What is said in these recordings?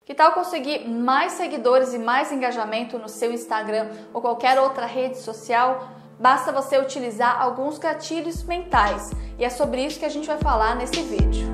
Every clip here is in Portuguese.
Que tal conseguir mais seguidores e mais engajamento no seu Instagram ou qualquer outra rede social? Basta você utilizar alguns gatilhos mentais. E é sobre isso que a gente vai falar nesse vídeo.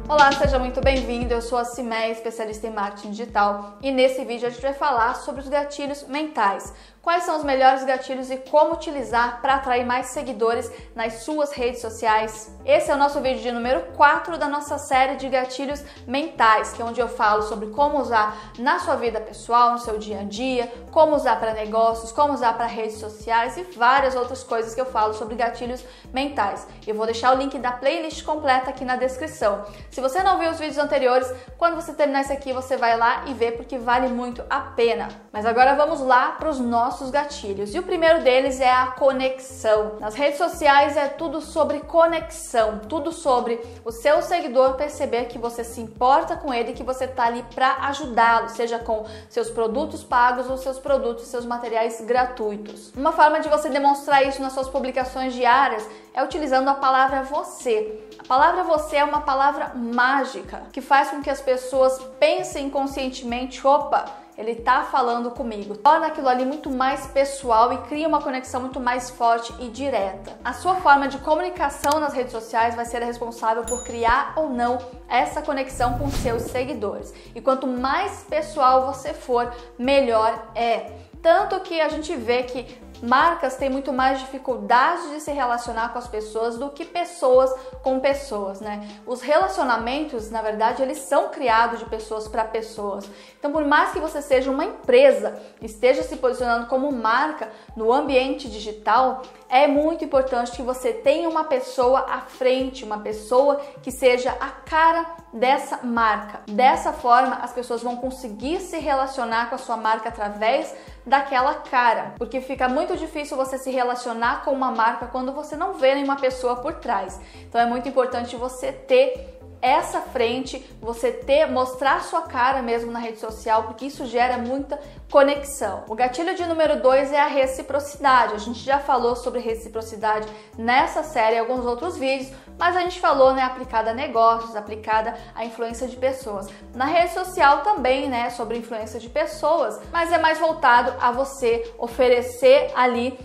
Olá, seja muito bem-vindo. Eu sou a Cimé, especialista em marketing digital, e nesse vídeo a gente vai falar sobre os gatilhos mentais. Quais são os melhores gatilhos e como utilizar para atrair mais seguidores nas suas redes sociais? Esse é o nosso vídeo de número 4 da nossa série de gatilhos mentais, que é onde eu falo sobre como usar na sua vida pessoal, no seu dia a dia, como usar para negócios, como usar para redes sociais e várias outras coisas que eu falo sobre gatilhos mentais. Eu vou deixar o link da playlist completa aqui na descrição. Se você não viu os vídeos anteriores, quando você terminar esse aqui, você vai lá e vê, porque vale muito a pena. Mas agora vamos lá para os nossos gatilhos. E o primeiro deles é a conexão. Nas redes sociais é tudo sobre conexão, tudo sobre o seu seguidor perceber que você se importa com ele e que você está ali para ajudá-lo, seja com seus produtos pagos ou seus produtos, seus materiais gratuitos. Uma forma de você demonstrar isso nas suas publicações diárias é utilizando a palavra você. A palavra você é uma palavra mágica que faz com que as pessoas pensem inconscientemente: opa, ele tá falando comigo. Torna aquilo ali muito mais pessoal e cria uma conexão muito mais forte e direta. A sua forma de comunicação nas redes sociais vai ser a responsável por criar ou não essa conexão com seus seguidores. E quanto mais pessoal você for, melhor é. Tanto que a gente vê que marcas têm muito mais dificuldade de se relacionar com as pessoas do que pessoas com pessoas, né? Os relacionamentos, na verdade, eles são criados de pessoas para pessoas. Então, por mais que você seja uma empresa, esteja se posicionando como marca no ambiente digital, é muito importante que você tenha uma pessoa à frente, uma pessoa que seja a cara dessa marca. Dessa forma, as pessoas vão conseguir se relacionar com a sua marca através daquela cara, porque fica muito difícil você se relacionar com uma marca quando você não vê nenhuma pessoa por trás. Então é muito importante você ter essa frente, você mostrar sua cara mesmo na rede social, porque isso gera muita conexão. O gatilho de número 2 é a reciprocidade. A gente já falou sobre reciprocidade nessa série e alguns outros vídeos, mas a gente falou, né, aplicada a negócios, aplicada à influência de pessoas. Na rede social também, né, sobre influência de pessoas, mas é mais voltado a você oferecer ali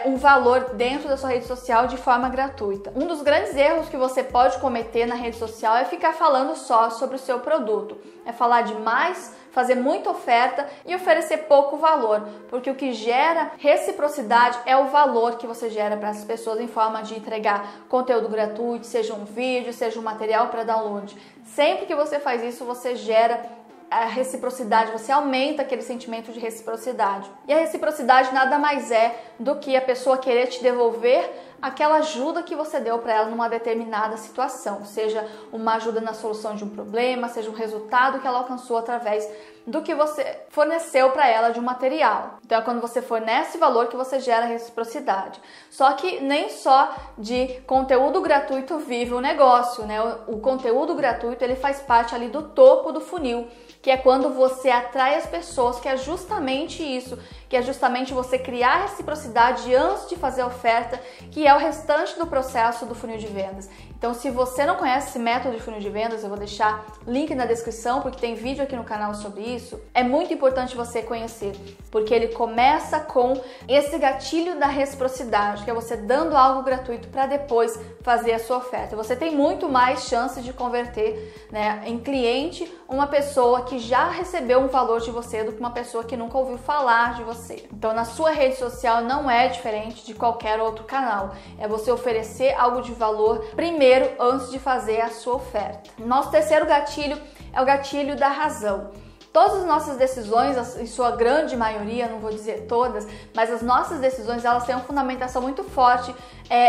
um valor dentro da sua rede social de forma gratuita. Um dos grandes erros que você pode cometer na rede social é ficar falando só sobre o seu produto. É falar demais, fazer muita oferta e oferecer pouco valor, porque o que gera reciprocidade é o valor que você gera para as pessoas em forma de entregar conteúdo gratuito, seja um vídeo, seja um material para download. Sempre que você faz isso, você gera a reciprocidade, você aumenta aquele sentimento de reciprocidade. E a reciprocidade nada mais é do que a pessoa querer te devolver aquela ajuda que você deu para ela numa determinada situação, seja uma ajuda na solução de um problema, seja um resultado que ela alcançou através do que você forneceu para ela de um material. Então é quando você fornece valor que você gera reciprocidade. Só que nem só de conteúdo gratuito vive o negócio, né? O conteúdo gratuito, ele faz parte ali do topo do funil, que é quando você atrai as pessoas, que é justamente isso, que é justamente você criar reciprocidade antes de fazer a oferta, que é o restante do processo do funil de vendas. Então, se você não conhece esse método de funil de vendas, eu vou deixar link na descrição, porque tem vídeo aqui no canal sobre isso. É muito importante você conhecer, porque ele começa com esse gatilho da reciprocidade, que é você dando algo gratuito para depois fazer a sua oferta. Você tem muito mais chances de converter, né, em cliente uma pessoa que já recebeu um valor de você do que uma pessoa que nunca ouviu falar de você. Então, na sua rede social não é diferente de qualquer outro canal. É você oferecer algo de valor primeiro, antes de fazer a sua oferta. Nosso terceiro gatilho é o gatilho da razão. Todas as nossas decisões, em sua grande maioria, não vou dizer todas, mas as nossas decisões, elas têm uma fundamentação muito forte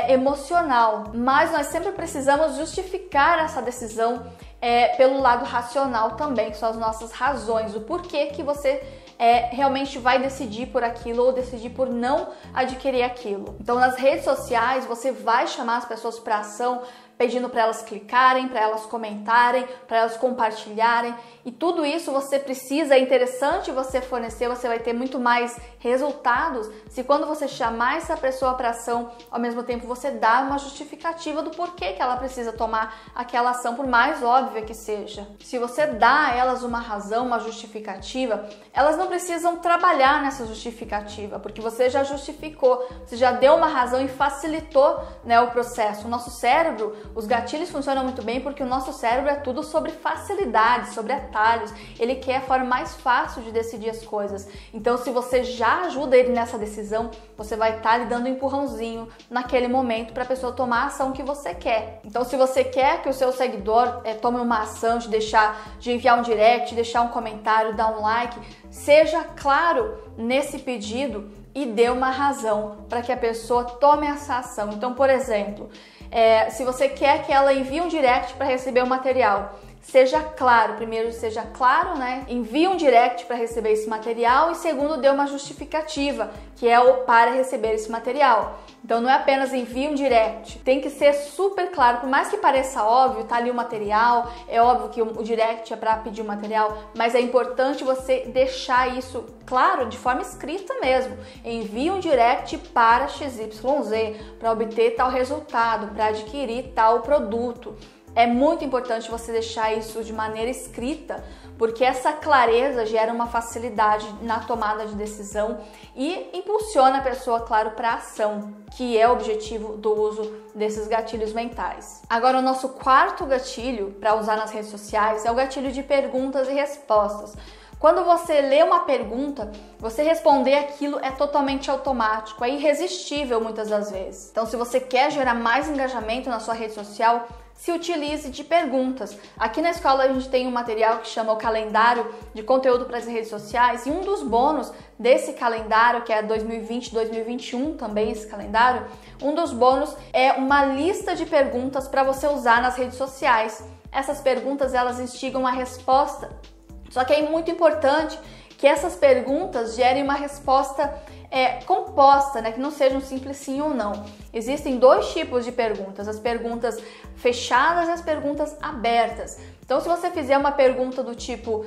emocional. Mas nós sempre precisamos justificar essa decisão pelo lado racional também, que são as nossas razões, o porquê que você realmente vai decidir por aquilo ou decidir por não adquirir aquilo. Então, nas redes sociais, você vai chamar as pessoas para ação pedindo para elas clicarem, para elas comentarem, para elas compartilharem. E tudo isso você precisa, é interessante você fornecer, você vai ter muito mais resultados se quando você chamar essa pessoa para ação, ao mesmo tempo você dá uma justificativa do porquê que ela precisa tomar aquela ação, por mais óbvia que seja. Se você dá a elas uma razão, uma justificativa, elas não precisam trabalhar nessa justificativa, porque você já justificou, você já deu uma razão e facilitou, né, o processo. O nosso cérebro, os gatilhos funcionam muito bem porque o nosso cérebro é tudo sobre facilidade, sobre atalhos. Ele quer a forma mais fácil de decidir as coisas. Então, se você já ajuda ele nessa decisão, você vai estar lhe dando um empurrãozinho naquele momento para a pessoa tomar a ação que você quer. Então, se você quer que o seu seguidor tome uma ação de enviar um direct, deixar um comentário, dar um like, seja claro nesse pedido e dê uma razão para que a pessoa tome essa ação. Então, por exemplo, se você quer que ela envie um direct para receber o material, seja claro, primeiro seja claro, né? Envie um direct para receber esse material e segundo, dê uma justificativa, que é o para receber esse material. Então não é apenas envie um direct, tem que ser super claro, por mais que pareça óbvio, tá ali o material, é óbvio que o direct é para pedir o material, mas é importante você deixar isso claro, de forma escrita mesmo. Envie um direct para XYZ, para obter tal resultado, para adquirir tal produto. É muito importante você deixar isso de maneira escrita, porque essa clareza gera uma facilidade na tomada de decisão e impulsiona a pessoa, claro, para a ação, que é o objetivo do uso desses gatilhos mentais. Agora, o nosso quarto gatilho para usar nas redes sociais é o gatilho de perguntas e respostas. Quando você lê uma pergunta, você responder aquilo é totalmente automático, é irresistível muitas das vezes. Então, se você quer gerar mais engajamento na sua rede social, se utilize de perguntas. Aqui na escola a gente tem um material que chama o calendário de conteúdo para as redes sociais e um dos bônus desse calendário, que é 2020-2021 também esse calendário, um dos bônus é uma lista de perguntas para você usar nas redes sociais. Essas perguntas, elas instigam a resposta, só que é muito importante que essas perguntas gerem uma resposta composta, né? Que não seja um simples sim ou não. Existem dois tipos de perguntas, as perguntas fechadas e as perguntas abertas. Então, se você fizer uma pergunta do tipo,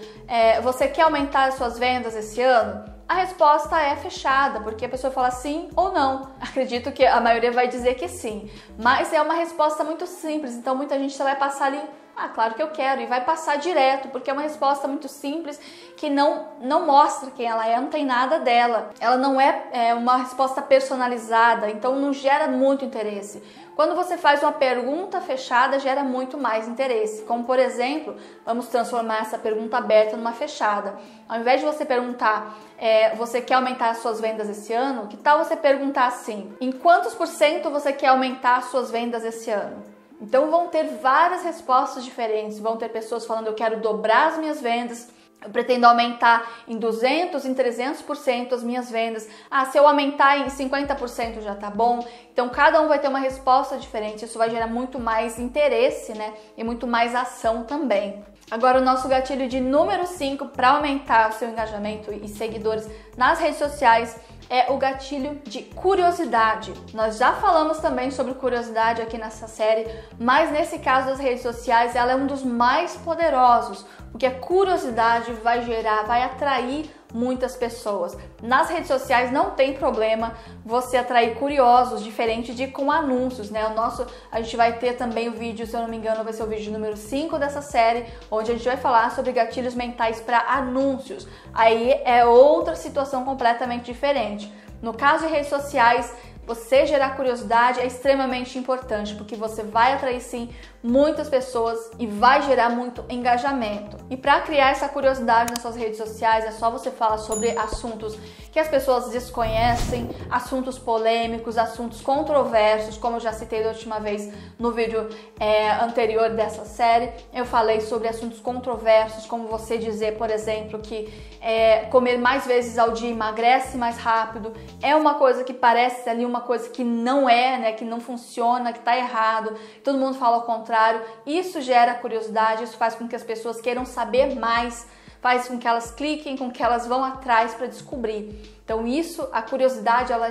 você quer aumentar as suas vendas esse ano? A resposta é fechada, porque a pessoa fala sim ou não. Acredito que a maioria vai dizer que sim, mas é uma resposta muito simples, então muita gente só vai passar ali, claro que eu quero, e vai passar direto, porque é uma resposta muito simples que não mostra quem ela é, não tem nada dela. Ela não é uma resposta personalizada, então não gera muito interesse. Quando você faz uma pergunta fechada, gera muito mais interesse. Como, por exemplo, vamos transformar essa pergunta aberta numa fechada. Ao invés de você perguntar, você quer aumentar as suas vendas esse ano? Que tal você perguntar assim, em quantos % você quer aumentar as suas vendas esse ano? Então vão ter várias respostas diferentes, vão ter pessoas falando eu quero dobrar as minhas vendas, eu pretendo aumentar em 200%, em 300% as minhas vendas. Se eu aumentar em 50% já tá bom. Então cada um vai ter uma resposta diferente, isso vai gerar muito mais interesse, né? E muito mais ação também. Agora o nosso gatilho de número 5 para aumentar o seu engajamento e seguidores nas redes sociais é o gatilho de curiosidade. Nós já falamos também sobre curiosidade aqui nessa série, mas nesse caso das redes sociais ela é um dos mais poderosos, porque a curiosidade vai atrair muitas pessoas. Nas redes sociais não tem problema você atrair curiosos, diferente de com anúncios, né? A gente vai ter também o vídeo, se eu não me engano, vai ser o vídeo número 5 dessa série, onde a gente vai falar sobre gatilhos mentais para anúncios. Aí é outra situação completamente diferente. No caso de redes sociais, você gerar curiosidade é extremamente importante, porque você vai atrair sim muitas pessoas e vai gerar muito engajamento. E para criar essa curiosidade nas suas redes sociais, é só você falar sobre assuntos que as pessoas desconhecem, assuntos polêmicos, assuntos controversos, como eu já citei da última vez no vídeo anterior dessa série. Eu falei sobre assuntos controversos, como você dizer, por exemplo, que comer mais vezes ao dia emagrece mais rápido. É uma coisa que parece ali uma coisa que não é, né, que não funciona, que tá errado. Todo mundo fala ao contrário. Isso gera curiosidade, isso faz com que as pessoas queiram saber mais faz com que elas cliquem, com que elas vão atrás para descobrir. Então isso, a curiosidade, ela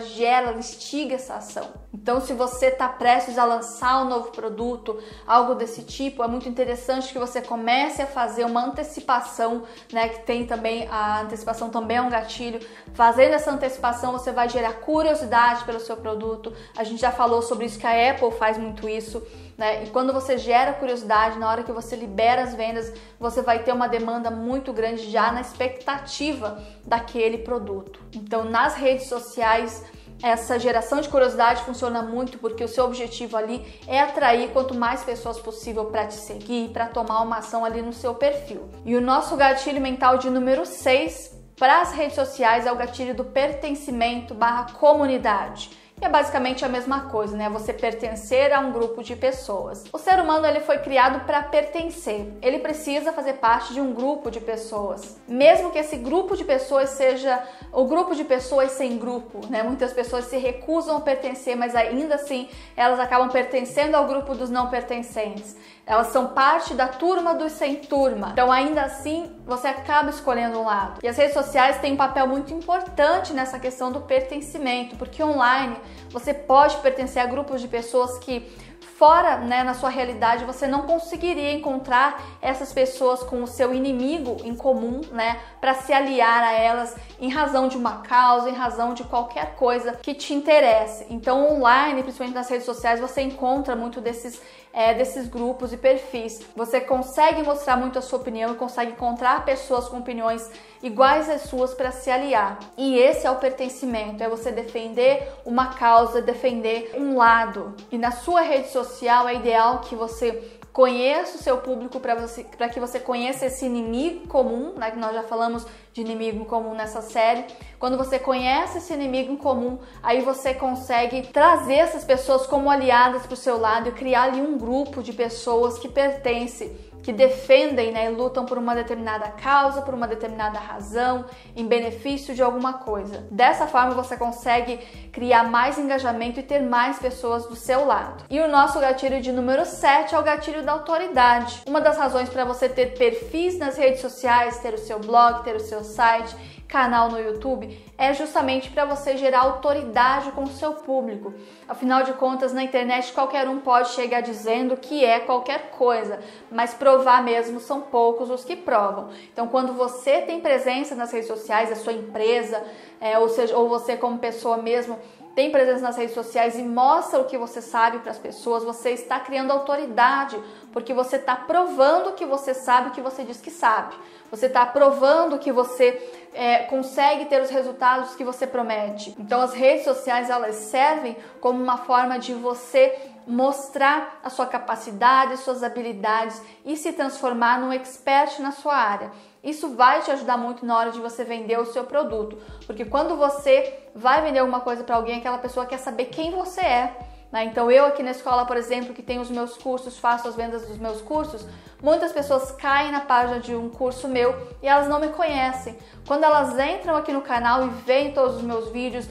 instiga essa ação. Então se você está prestes a lançar um novo produto, algo desse tipo, é muito interessante que você comece a fazer uma antecipação, né, que tem também, a antecipação também é um gatilho. Fazendo essa antecipação, você vai gerar curiosidade pelo seu produto. A gente já falou sobre isso, que a Apple faz muito isso, né? E quando você gera curiosidade, na hora que você libera as vendas, você vai ter uma demanda muito grande já na expectativa daquele produto. Então, nas redes sociais, essa geração de curiosidade funciona muito porque o seu objetivo ali é atrair quanto mais pessoas possível para te seguir, para tomar uma ação ali no seu perfil. E o nosso gatilho mental de número 6 para as redes sociais é o gatilho do pertencimento/comunidade. E é basicamente a mesma coisa, né? Você pertencer a um grupo de pessoas. O ser humano, ele foi criado para pertencer. Ele precisa fazer parte de um grupo de pessoas. Mesmo que esse grupo de pessoas seja o grupo de pessoas sem grupo, né? Muitas pessoas se recusam a pertencer, mas ainda assim elas acabam pertencendo ao grupo dos não pertencentes. Elas são parte da turma dos sem turma. Então, ainda assim, você acaba escolhendo um lado. E as redes sociais têm um papel muito importante nessa questão do pertencimento, porque online você pode pertencer a grupos de pessoas que fora, né, na sua realidade, você não conseguiria encontrar essas pessoas com o seu inimigo em comum, né, para se aliar a elas em razão de uma causa, em razão de qualquer coisa que te interesse. Então, online, principalmente nas redes sociais, você encontra muito desses grupos e perfis. Você consegue mostrar muito a sua opinião e consegue encontrar pessoas com opiniões iguais às suas para se aliar. E esse é o pertencimento, é você defender uma causa, defender um lado. E na sua rede social é ideal que você conheça o seu público para que você conheça esse inimigo comum, né, que nós já falamos de inimigo comum nessa série. Quando você conhece esse inimigo em comum, aí você consegue trazer essas pessoas como aliadas para o seu lado e criar ali um grupo de pessoas que pertencem, que defendem, né, e lutam por uma determinada causa, por uma determinada razão, em benefício de alguma coisa. Dessa forma você consegue criar mais engajamento e ter mais pessoas do seu lado. E o nosso gatilho de número 7 é o gatilho da autoridade. Uma das razões para você ter perfis nas redes sociais, ter o seu blog, ter o seu site, canal no YouTube, é justamente para você gerar autoridade com o seu público. Afinal de contas, na internet qualquer um pode chegar dizendo que é qualquer coisa, mas provar mesmo são poucos os que provam. Então, quando você tem presença nas redes sociais, a sua empresa, ou você como pessoa mesmo, tem presença nas redes sociais e mostra o que você sabe para as pessoas, você está criando autoridade, porque você está provando que você sabe o que você diz que sabe. Você está provando que você consegue ter os resultados que você promete. Então as redes sociais, elas servem como uma forma de você mostrar a sua capacidade, suas habilidades e se transformar num expert na sua área. Isso vai te ajudar muito na hora de você vender o seu produto, porque quando você vai vender alguma coisa para alguém, aquela pessoa quer saber quem você é, né? Então eu aqui na escola, por exemplo, que tenho os meus cursos, faço as vendas dos meus cursos, muitas pessoas caem na página de um curso meu e elas não me conhecem. Quando elas entram aqui no canal e veem todos os meus vídeos,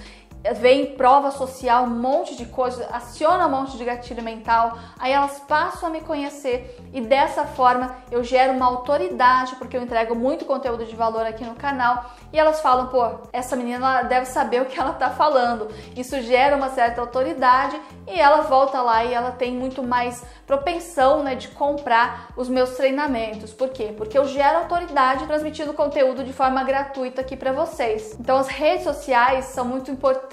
vem prova social, um monte de coisa, aciona um monte de gatilho mental, aí elas passam a me conhecer e dessa forma eu gero uma autoridade, porque eu entrego muito conteúdo de valor aqui no canal e elas falam, pô, essa menina deve saber o que ela tá falando. Isso gera uma certa autoridade e ela volta lá e ela tem muito mais propensão, né, de comprar os meus treinamentos. Por quê? Porque eu gero autoridade transmitindo conteúdo de forma gratuita aqui para vocês. Então as redes sociais são muito importantes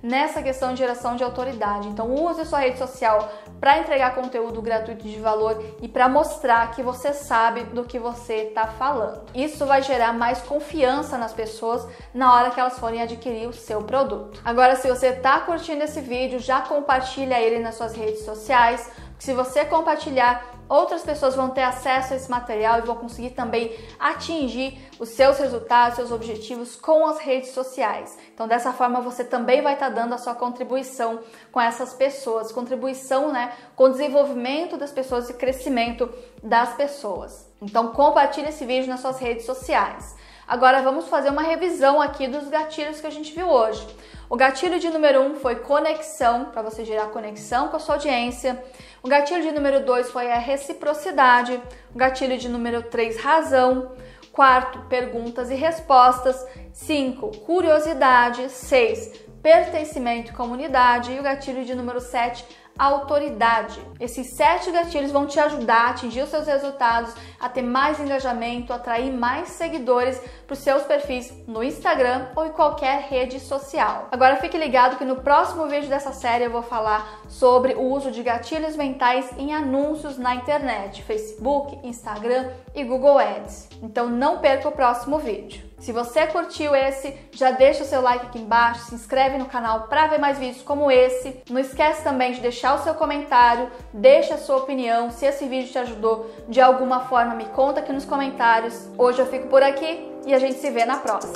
nessa questão de geração de autoridade. Então use a sua rede social para entregar conteúdo gratuito de valor e para mostrar que você sabe do que você está falando. Isso vai gerar mais confiança nas pessoas na hora que elas forem adquirir o seu produto. Agora, se você está curtindo esse vídeo, já compartilha ele nas suas redes sociais. Se você compartilhar, outras pessoas vão ter acesso a esse material e vão conseguir também atingir os seus resultados, seus objetivos com as redes sociais. Então, dessa forma, você também vai estar dando a sua contribuição com essas pessoas, contribuição, né, com o desenvolvimento das pessoas e crescimento das pessoas. Então, compartilhe esse vídeo nas suas redes sociais. Agora, vamos fazer uma revisão aqui dos gatilhos que a gente viu hoje. O gatilho de número 1 foi conexão, para você gerar conexão com a sua audiência. O gatilho de número 2 foi a reciprocidade. O gatilho de número 3, razão. 4, perguntas e respostas. 5, curiosidade. 6, pertencimento e comunidade. E o gatilho de número 7, autoridade. Esses 7 gatilhos vão te ajudar a atingir os seus resultados, a ter mais engajamento, atrair mais seguidores para os seus perfis no Instagram ou em qualquer rede social. Agora fique ligado que no próximo vídeo dessa série eu vou falar sobre o uso de gatilhos mentais em anúncios na internet, Facebook, Instagram e Google Ads. Então não perca o próximo vídeo. Se você curtiu esse, já deixa o seu like aqui embaixo, se inscreve no canal para ver mais vídeos como esse. Não esquece também de deixar o seu comentário, deixa a sua opinião. Se esse vídeo te ajudou de alguma forma, me conta aqui nos comentários. Hoje eu fico por aqui e a gente se vê na próxima.